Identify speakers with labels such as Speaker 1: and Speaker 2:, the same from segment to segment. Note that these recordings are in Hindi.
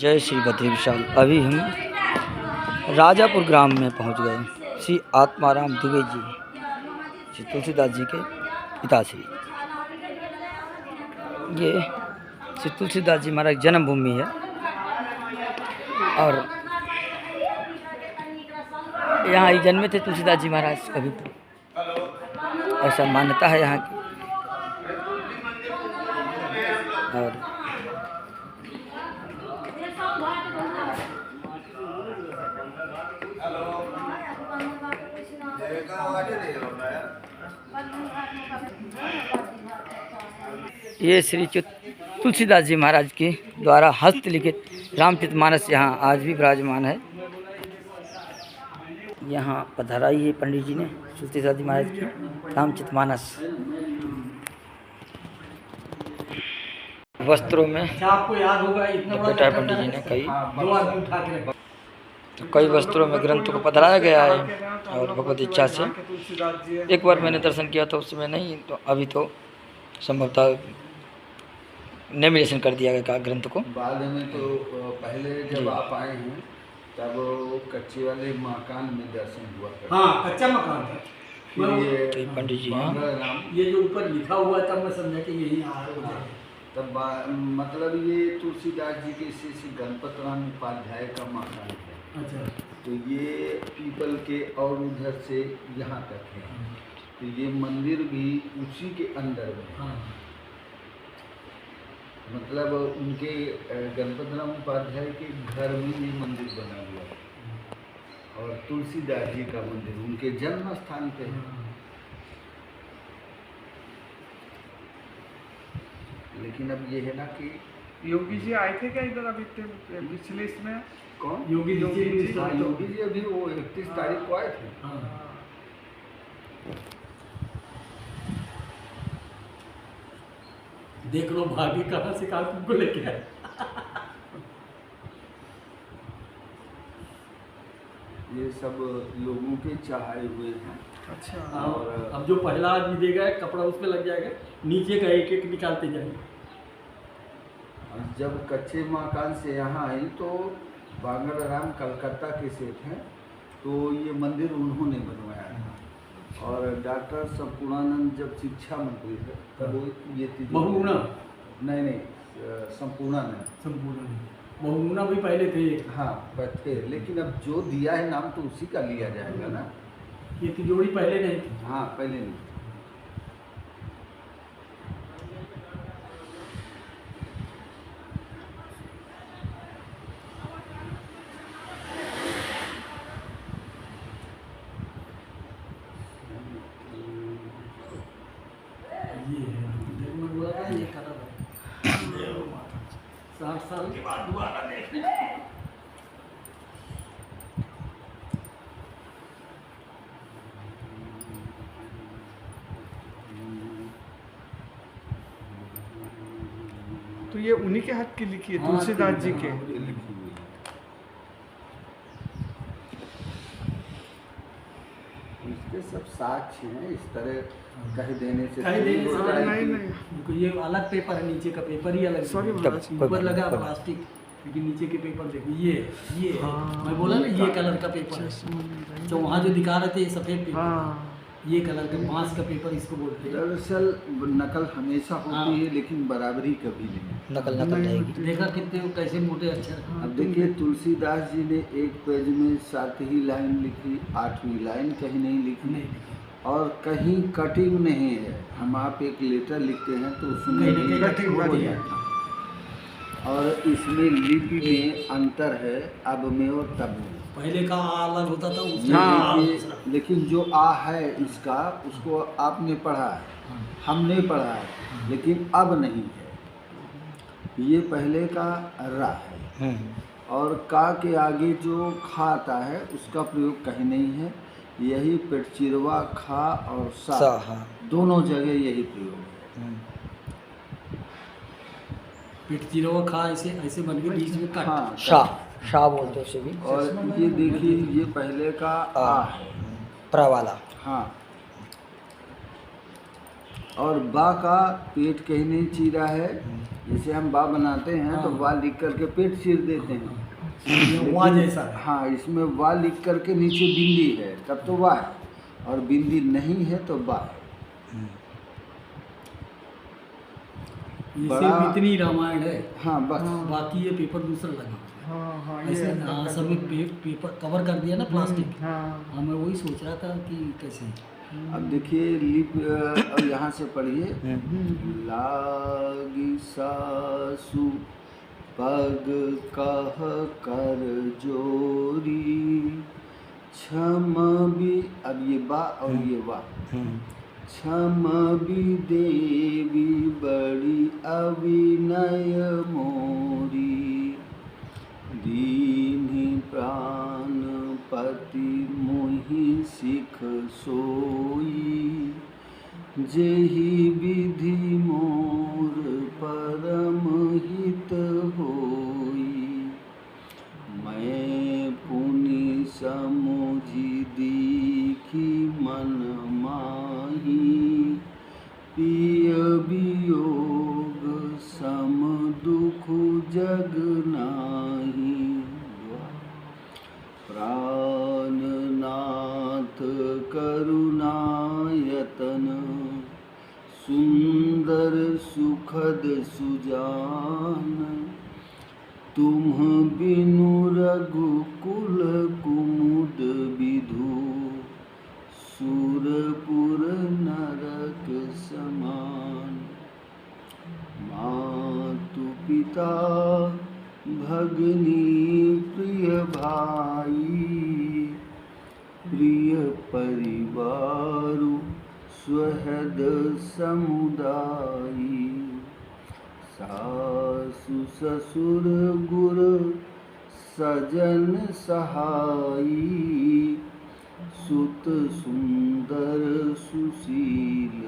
Speaker 1: जय श्री बद्री विशाल। अभी हम राजापुर ग्राम में पहुंच गए। श्री आत्माराम दुबे जी, श्री तुलसीदास जी के पिताश्री। ये श्री तुलसीदास जी महाराज जन्मभूमि है और यहाँ ही जन्मे थे तुलसीदास जी महाराज। कभी ऐसा मान्यता है यहाँ की। और ये श्री तुलसीदास जी महाराज के द्वारा हस्तलिखित रामचरितमानस यहाँ आज भी विराजमान है। यहाँ पधराई है पंडित जी ने तुलसीदास जी महाराज की रामचरितमानस। वस्त्रों में
Speaker 2: आपको याद होगा इतना
Speaker 1: बैठा है पंडित जी ने। कई वस्त्रों में ग्रंथ को पधराया गया है और भगवत इच्छा से एक बार मैंने दर्शन किया था, उस समय नहीं, तो अभी तो संभवतः नेमिनेशन कर दिया गया ग्रंथ को।
Speaker 3: बाद में तो पहले जब आप आए हैं तब वो कच्चे वाले मकान में दर्शन हुआ था।
Speaker 2: हाँ, कच्चा मकान था।
Speaker 3: ये
Speaker 1: पंडित जी
Speaker 2: ये जो ऊपर लिखा हुआ था मैं समझा कि यही आ रहा है।
Speaker 3: तब मतलब ये तुलसीदास जी के श्री गणपत राम उपाध्याय का मकान है।
Speaker 2: अच्छा।
Speaker 3: तो ये पीपल के और उधर से यहाँ तक है। तो ये मंदिर भी उसी के अंदर में है। मतलब उनके गणपत राम उपाध्याय के घर में ये मंदिर बना हुआ है और तुलसीदास जी का मंदिर उनके जन्म स्थान पे है। लेकिन अब ये है ना कि
Speaker 4: योगी जी आए थे क्या इधर अभी पिछले इसमें?
Speaker 3: कौन?
Speaker 2: योगी जी
Speaker 3: योगी जी अभी वो 31 तारीख को आए थे।
Speaker 2: देख लो भाभी कहाँ से कहाँ तुमको लेके आए।
Speaker 3: ये सब लोगों के चाहे हुए हैं।
Speaker 4: अच्छा।
Speaker 2: और अब जो पहला आदमी देगा कपड़ा उस पर लग जाएगा, नीचे का एक एक निकालते जाएंगे।
Speaker 3: जब कच्चे मकान से यहाँ आई तो बांगड़ राम कलकत्ता के सेठ हैं, तो ये मंदिर उन्होंने बनवाया था। और डॉक्टर संपूर्णानंद जब शिक्षा मंत्री थे तब वो ये
Speaker 2: बहुगुणा
Speaker 3: नहीं संपूर्णानंद
Speaker 2: बहुगुणा भी पहले थे।
Speaker 3: हाँ थे, लेकिन अब जो दिया है नाम तो उसी का लिया जाएगा ना।
Speaker 2: ये तिजोरी पहले नहीं थी।
Speaker 3: हाँ पहले नहीं।
Speaker 2: ये 60 साल के बाद दोबारा देखने।
Speaker 4: तो ये उन्हीं के हाथ की लिखी है, तुलसीदास जी के।
Speaker 3: इसके सब साक्ष्य हैं। इस तरह कह देने से
Speaker 4: नहीं।
Speaker 2: ये अलग पेपर है, नीचे का पेपर ही अलग।
Speaker 4: सॉरी
Speaker 2: ऊपर लगा प्लास्टिक, लेकिन नीचे के पेपर देखो ये मैं बोला ना ये कलर का पेपर है। तो वहाँ जो दिखा रहे थे ये सफेद पेपर, ये कलर का बांस का पेपर इसको बोलते हैं।
Speaker 3: दरअसल नकल हमेशा होती है, लेकिन बराबरी कभी नहीं।
Speaker 1: नकल रहेगी।
Speaker 2: देखा कितने कैसे मोटे अक्षर।
Speaker 3: अब देखिए तुलसीदास जी ने एक पेज में 7 लाइन लिखी, 8वीं लाइन कहीं नहीं लिखी और कहीं कटिंग नहीं है। हम आप एक लेटर लिखते हैं तो उसमें
Speaker 4: कटिंग हो जाता
Speaker 3: है और इसमें लिपि में अंतर है, अब में और तब में।
Speaker 2: पहले का आ अलग होता था
Speaker 3: हाँ। लेकिन जो आ है इसका उसको आपने पढ़ा है, हमने पढ़ा है, लेकिन अब नहीं है। ये पहले का रा है और का के आगे जो खा आता है उसका प्रयोग कहीं नहीं है। यही पेटचिरवा खा और सा दोनों जगह यही प्रयोग है।
Speaker 2: पेटचिरवा खा ऐसे बन के बीच में कट।
Speaker 3: हाँ
Speaker 1: शाह बोलते उसे भी।
Speaker 3: और ये देखिए ये पहले का आ है
Speaker 1: प्रा वाला।
Speaker 3: हाँ और बा का पेट कहीं नहीं चीरा है। जैसे हम बा बनाते हैं तो वा लिख करके पेट चीर देते हैं।
Speaker 2: वहाँ जैसा है।
Speaker 3: हाँ, इसमें वा लिख करके नीचे बिंदी है तब तो वा है, और बिंदी नहीं है तो बा है।
Speaker 2: ये
Speaker 3: बड़ा-
Speaker 2: सिर्फ इतनी रामायण है।
Speaker 3: हाँ बस।
Speaker 2: बाकी ये पेपर दूसरा लगा
Speaker 4: हाँ हाँ
Speaker 2: ऐसे
Speaker 4: ये
Speaker 2: हाँ, सभी पेपर कवर कर दिया ना प्लास्टिक।
Speaker 4: हाँ
Speaker 2: हाँ, मैं वही सोच रहा था कि कैसे।
Speaker 3: अब देखिए लिप, अब यहाँ से पढ़िए। लागी सासु पग कह कर जोरी, क्षम भी, अब ये बा और ये वा, क्षम भी देवी बड़ी अविनय मोरी, दीन्ही प्राणपति मोहि सिख सोई, जेहि विधि मोर परम हित होई, मैं पुनि समुझि दीखी मन माही, पिय वियोग सम दुख जग नाही, प्राणनाथ करुणायतन, सुंदर सुखद सुजान, तुम बिनु रघुकुल कुमुद विधु, सुरपुर नरक समान, मातु पिता भगनी प्रिय भाई, प्रिय परिवारु स्वहद समुदायी, सासु ससुर गुर सजन सहाई, सुत सुंदर सुशील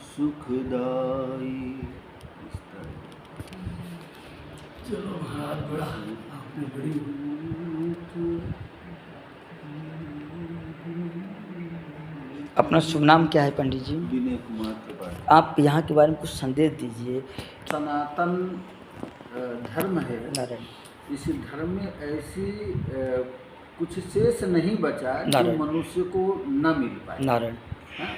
Speaker 3: सुखदाई।
Speaker 2: चलो महाराज, बड़ा आपने बड़ी
Speaker 1: अपना शुभ नाम क्या है पंडित जी?
Speaker 3: विनय कुमार त्रिपाठी।
Speaker 1: आप यहाँ के बारे में कुछ संदेश दीजिए।
Speaker 3: सनातन धर्म है,
Speaker 1: नारायण।
Speaker 3: इस धर्म में ऐसी कुछ शेष नहीं बचा जो
Speaker 1: नारायण।
Speaker 3: मनुष्य को न मिल पाए।
Speaker 1: नारायण।
Speaker 3: हाँ?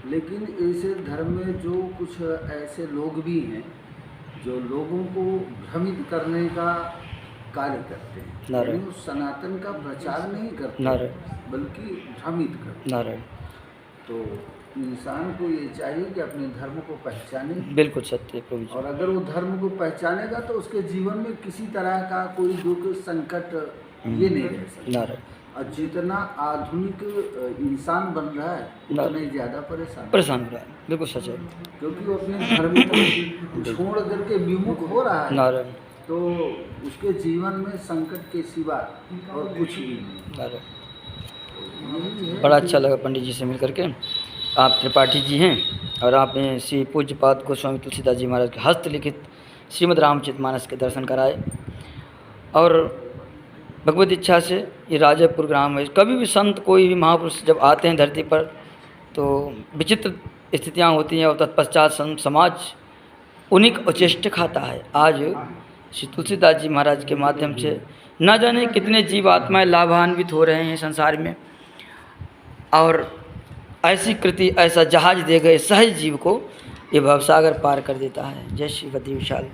Speaker 3: लेकिन इस धर्म में जो कुछ ऐसे लोग भी हैं जो लोगों को भ्रमित करने का कार्य करते हैं,
Speaker 1: नारायण।
Speaker 3: यानी उस सनातन का प्रचार नहीं करते
Speaker 1: नारायण।
Speaker 3: बल्कि भ्रमित करते।
Speaker 1: नारायण।
Speaker 3: तो इंसान को ये चाहिए कि अपने धर्म को पहचाने।
Speaker 1: बिल्कुल सत्य है प्रभु जी।
Speaker 3: और अगर वो धर्म को पहचानेगा तो उसके जीवन में किसी तरह का कोई दुख संकट ये नहीं रह सकता।
Speaker 1: नारायण।
Speaker 3: और जितना आधुनिक इंसान बन रहा है उतना ही ज़्यादा
Speaker 1: परेशान हो रहा है। बिल्कुल सच है।
Speaker 3: क्योंकि वो अपने धर्म को छोड़ करके विमुख हो रहा है।
Speaker 1: नारायण।
Speaker 3: तो उसके जीवन में संकट के सिवा और कुछ भी नहीं।
Speaker 1: नारायण।
Speaker 3: यही है
Speaker 1: बड़ा अच्छा लगा पंडित जी से मिल करके। आप त्रिपाठी जी हैं और आपने श्री पूज्यपाद गोस्वामी तुलसीदास जी महाराज के हस्तलिखित श्रीमद् रामचरितमानस के दर्शन कराए। और भगवत इच्छा से ये राजापुर ग्राम है, कभी भी संत कोई भी महापुरुष जब आते हैं धरती पर तो विचित्र स्थितियाँ होती हैं और तत्पश्चात समाज उन्हीं का उच्चेष्ट खाता है। आज श्री तुलसीदास जी महाराज के माध्यम से न जाने कितने जीव आत्माएँ लाभान्वित हो रहे हैं संसार में, और ऐसी कृति ऐसा जहाज दे गए सहज जीव को ये भवसागर पार कर देता है। जय श्री गति विशाल।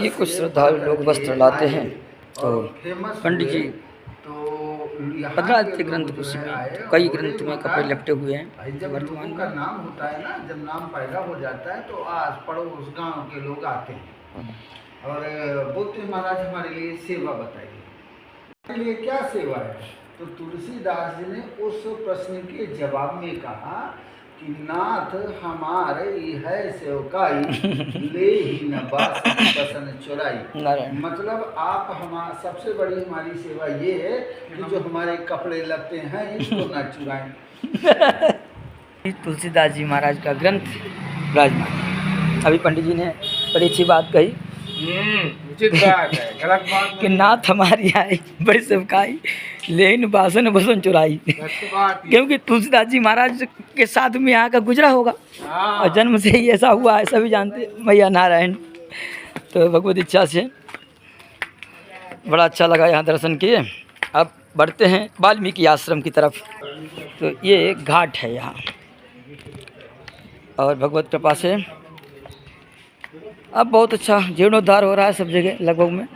Speaker 1: ये कुछ श्रद्धालु लोग वस्त्र लाते हैं तो पंडित जी
Speaker 3: तो
Speaker 1: 15 ग्रंथ कुछ में कई ग्रंथ में कपड़े लपटे हुए हैं।
Speaker 3: जब लोगों का नाम होता है ना, जब नाम पैदा हो जाता है तो आस पड़ोस गांव के लोग आते हैं और बोलते हैं महाराज हमारे लिए सेवा बताइए। हमारे लिए क्या सेवा है? तो तुलसीदास जी ने उस प्रश्न के जवाब में कहा कि नाथ हमारे है सेवकाई, ले ही न बास बसन चुराई। मतलब आप सबसे बड़ी हमारी सेवा ये है कि जो हमारे कपड़े लगते हैं इसको न चुराएं।
Speaker 1: तुलसीदास जी महाराज का ग्रंथ विराजमान। अभी पंडित जी ने बड़ी अच्छी बात कही
Speaker 4: उचित बात है, गलत बात
Speaker 1: कि नाथ हमारी आई बड़ी सेवकाई लेकिन बासन बसन चुराई। क्योंकि तुलसीदास जी महाराज के साथ में यहाँ का गुजरा होगा और जन्म से ही ऐसा हुआ है, सभी जानते मैया नारायण। तो भगवत इच्छा से बड़ा अच्छा लगा यहाँ दर्शन किए। अब बढ़ते हैं वाल्मीकि आश्रम की तरफ। तो ये एक घाट है यहाँ और भगवत कृपा से अब बहुत अच्छा जीर्णोद्धार हो रहा है सब जगह लगभग में।